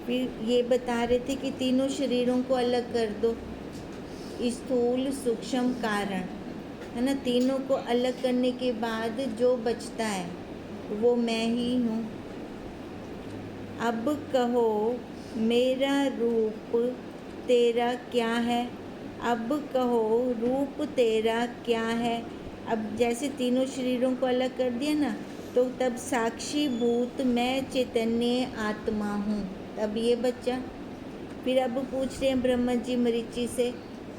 फिर ये बता रहे थे कि तीनों शरीरों को अलग कर दो, स्थूल सूक्ष्म कारण, है ना। तीनों को अलग करने के बाद जो बचता है वो मैं ही हूँ। अब कहो मेरा रूप तेरा क्या है, अब कहो रूप तेरा क्या है। अब जैसे तीनों शरीरों को अलग कर दिया ना, तो तब साक्षी भूत मैं चैतन्य आत्मा हूँ, तब ये बच्चा। फिर अब पूछ रहे हैं ब्रह्मा जी मरीचि से,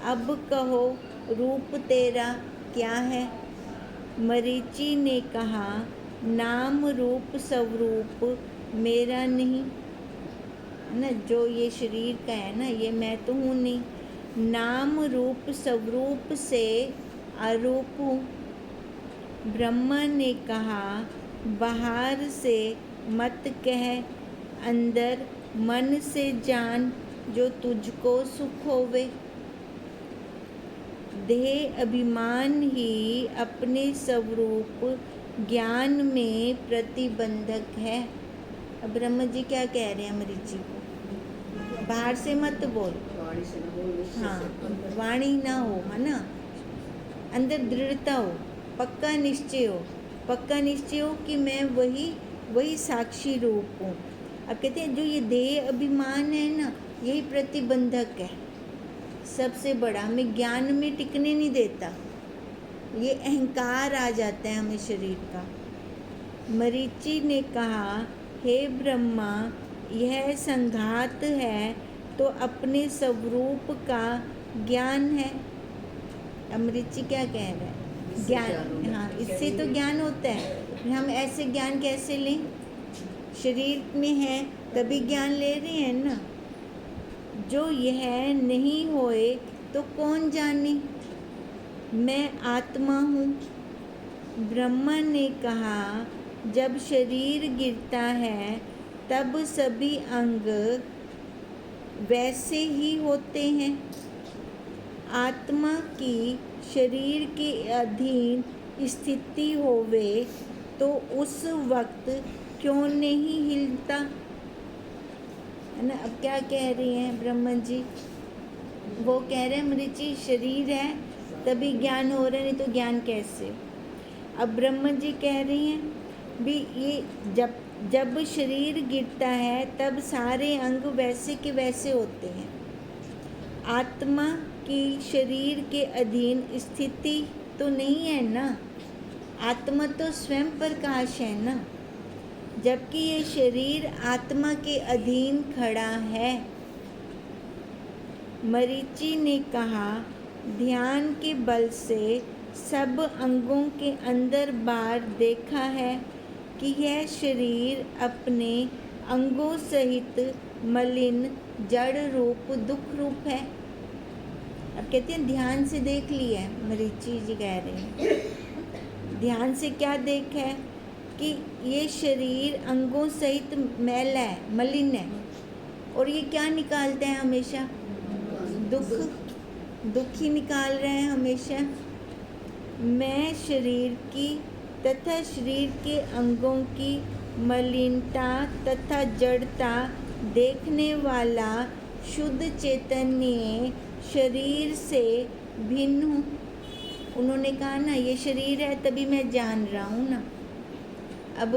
अब कहो रूप तेरा क्या है। मरीचि ने कहा, नाम रूप स्वरूप मेरा नहीं, है ना। जो ये शरीर का है ना, ये मैं तो हूँ नहीं। नाम रूप स्वरूप से अरूप हूँ। ब्रह्मा ने कहा, बाहर से मत कह, अंदर मन से जान, जो तुझको सुख होवे। देह अभिमान ही अपने स्वरूप ज्ञान में प्रतिबंधक है। अब ब्रह्म जी क्या कह रहे हैं मरीचि को, बाहर से मत बोल, हाँ, वाणी ना हो, है ना। अंदर दृढ़ता हो, पक्का निश्चय हो, पक्का निश्चय हो कि मैं वही साक्षी रूप हूँ। अब कहते हैं जो ये देह अभिमान है ना, यही प्रतिबंधक है सबसे बड़ा, हमें ज्ञान में टिकने नहीं देता। ये अहंकार आ जाता है हमें शरीर का। मरीचि ने कहा, हे ब्रह्मा, यह संघात है तो अपने स्वरूप का ज्ञान है। मरीचि क्या कह रहे हैं, ज्ञान, हाँ, इससे तो ज्ञान होता है। हम ऐसे ज्ञान कैसे लें, शरीर में है तभी ज्ञान ले रहे हैं ना। जो यह नहीं होए तो कौन जाने, मैं आत्मा हूँ। ब्रह्मा ने कहा, जब शरीर गिरता है तब सभी अंग वैसे ही होते हैं। आत्मा की शरीर के अधीन स्थिति होवे तो उस वक्त क्यों नहीं हिलता, है ना। अब क्या कह रही हैं ब्रह्मा जी, वो कह रहे हैं मरीचि शरीर है तभी ज्ञान हो रहा है, नहीं तो ज्ञान कैसे। अब ब्रह्मा जी कह रही हैं भी ये जब शरीर गिरता है तब सारे अंग वैसे के वैसे होते हैं। आत्मा की शरीर के अधीन स्थिति तो नहीं है ना, आत्मा तो स्वयं प्रकाश है ना, जबकि ये शरीर आत्मा के अधीन खड़ा है। मरीचि ने कहा, ध्यान के बल से सब अंगों के अंदर बाहर देखा है कि यह शरीर अपने अंगों सहित मलिन जड़ रूप दुख रूप है। अब कहते हैं ध्यान से देख लिया है, मरीचि जी कह रहे हैं। ध्यान से क्या देखा है कि ये शरीर अंगों सहित मैला है, मलिन है, और ये क्या निकालते हैं हमेशा, दुख ही निकाल रहे हैं हमेशा। मैं शरीर की तथा शरीर के अंगों की मलिनता तथा जड़ता देखने वाला शुद्ध चैतन्य शरीर से भिन्न हूँ। उन्होंने कहा ना, ये शरीर है तभी मैं जान रहा हूँ ना। अब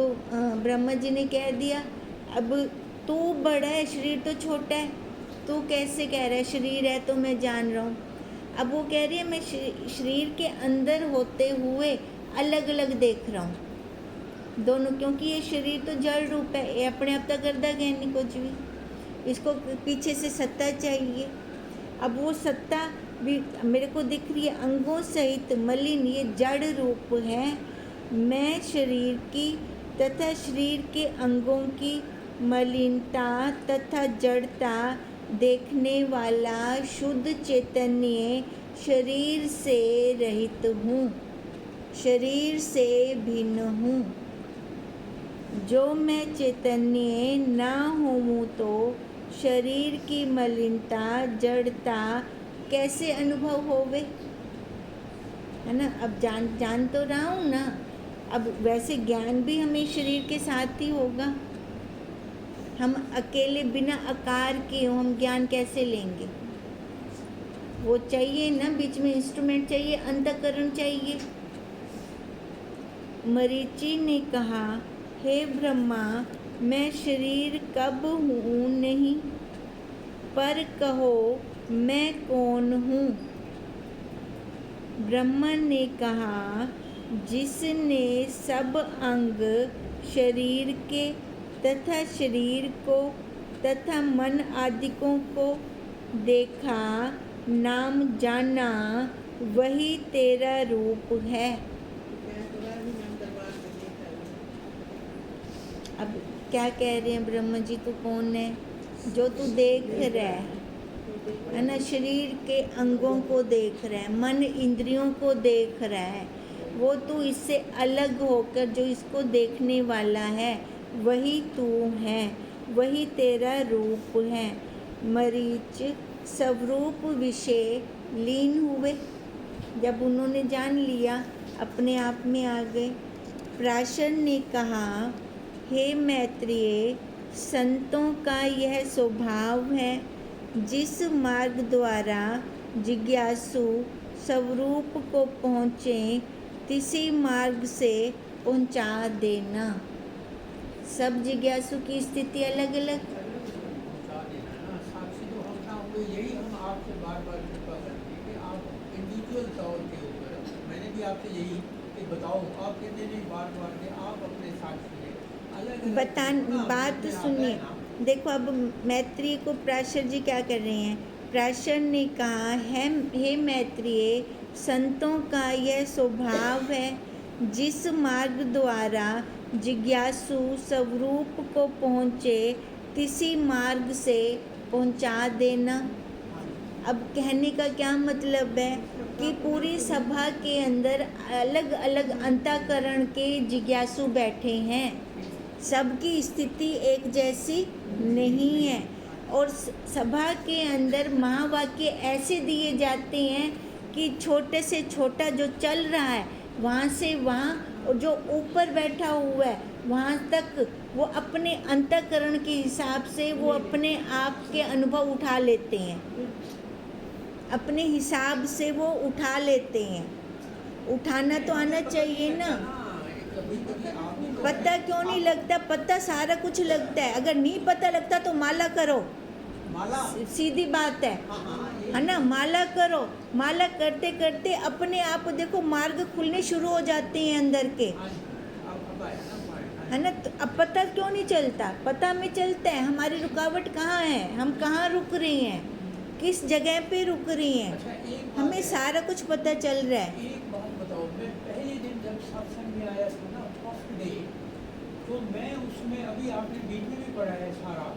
ब्रह्मा जी ने कह दिया, अब तू बड़ा है, शरीर तो छोटा है, तू कैसे कह रहा है शरीर है तो मैं जान रहा हूँ। अब वो कह रही है मैं शरीर के अंदर होते हुए अलग अलग देख रहा हूँ दोनों, क्योंकि ये शरीर तो जड़ रूप है, ये अपने आप तक करता है नहीं कुछ भी, इसको पीछे से सत्ता चाहिए। अब वो सत्ता भी मेरे को दिख रही है, अंगों सहित मलिन ये जड़ रूप है। मैं शरीर की तथा शरीर के अंगों की मलिनता तथा जड़ता देखने वाला शुद्ध चैतन्य शरीर से रहित हूँ, शरीर से भिन्न हूँ। जो मैं चैतन्य ना हूँ तो शरीर की मलिनता जड़ता कैसे अनुभव होवे, है ना। अब जान तो रहा हूँ ना, अब वैसे ज्ञान भी हमें शरीर के साथ ही होगा। हम अकेले बिना आकार के हो, हम ज्ञान कैसे लेंगे? वो चाहिए ना, बीच में इंस्ट्रूमेंट चाहिए, अंतःकरण चाहिए। मरीचि ने कहा, हे ब्रह्मा, मैं शरीर कब हूँ नहीं, पर कहो मैं कौन हूँ? ब्रह्मा ने कहा, जिसने सब अंग शरीर के तथा शरीर को तथा मन आदिकों को देखा, नाम जाना, वही तेरा रूप है। अब क्या कह रहे हैं ब्रह्मा जी, तू कौन है? जो तू देख रहा है ना, शरीर के अंगों को देख रहा है, मन इंद्रियों को देख रहा है, वो तू इससे अलग होकर जो इसको देखने वाला है, वही तू है, वही तेरा रूप है। मरीच स्वरूप विषय लीन हुए, जब उन्होंने जान लिया अपने आप में आ गए। पराशर ने कहा, हे मैत्रेय, संतों का यह स्वभाव है, जिस मार्ग द्वारा जिज्ञासु स्वरूप को पहुँचे, तिसी मार्ग से पहुँचा देना। सब जिज्ञासु की स्थिति अलग अलग। साक्षी जो हम ना हुए, यही हम आपसे बार बार कृपा करते हैं कि आप इंडिविजुअल तौर के ऊपर, मैंने भी आपसे यही कि बताओ, आप कहते नहीं बार बार के आप अपने साक्षी हैं, अलग बात सुनिए, देखो अब मैत्रेय को पराशर जी क्या कर रहे हैं? पराशर ने कहा है, हे मैत्रेय, संतों का यह स्वभाव है, जिस मार्ग द्वारा जिज्ञासु स्वरूप को पहुँचे, तिसी मार्ग से पहुँचा देना। अब कहने का क्या मतलब है कि पूरी सभा के अंदर अलग अलग अंतःकरण के जिज्ञासु बैठे हैं, सबकी स्थिति एक जैसी नहीं है, और सभा के अंदर महावाक्य ऐसे दिए जाते हैं कि छोटे से छोटा जो चल रहा है वहाँ से वहाँ, और जो ऊपर बैठा हुआ है वहाँ तक, वो अपने अंतःकरण के हिसाब से वो अपने आप के अनुभव उठा लेते हैं, अपने हिसाब से वो उठा लेते हैं। उठाना तो आना चाहिए ना। पता क्यों नहीं लगता? पता सारा कुछ लगता है। अगर नहीं पता लगता तो माला करो, सीधी बात है ना? माला करो, माला करते करते अपने आप देखो मार्ग खुलने शुरू हो जाते हैं अंदर के, है ना? तो अब पता क्यों नहीं चलता? पता में चलता है हमारी रुकावट कहाँ है, हम कहाँ रुक रहे हैं, किस जगह पे रुक रही हैं, हमें सारा कुछ पता चल रहा है। एक बात बताओ, मैं पहले दिन जब सत्संग में आया था ना, फर्स्ट डे, तो मैं उसमें, अभी आपने बीच में भी पढ़ा है सारा,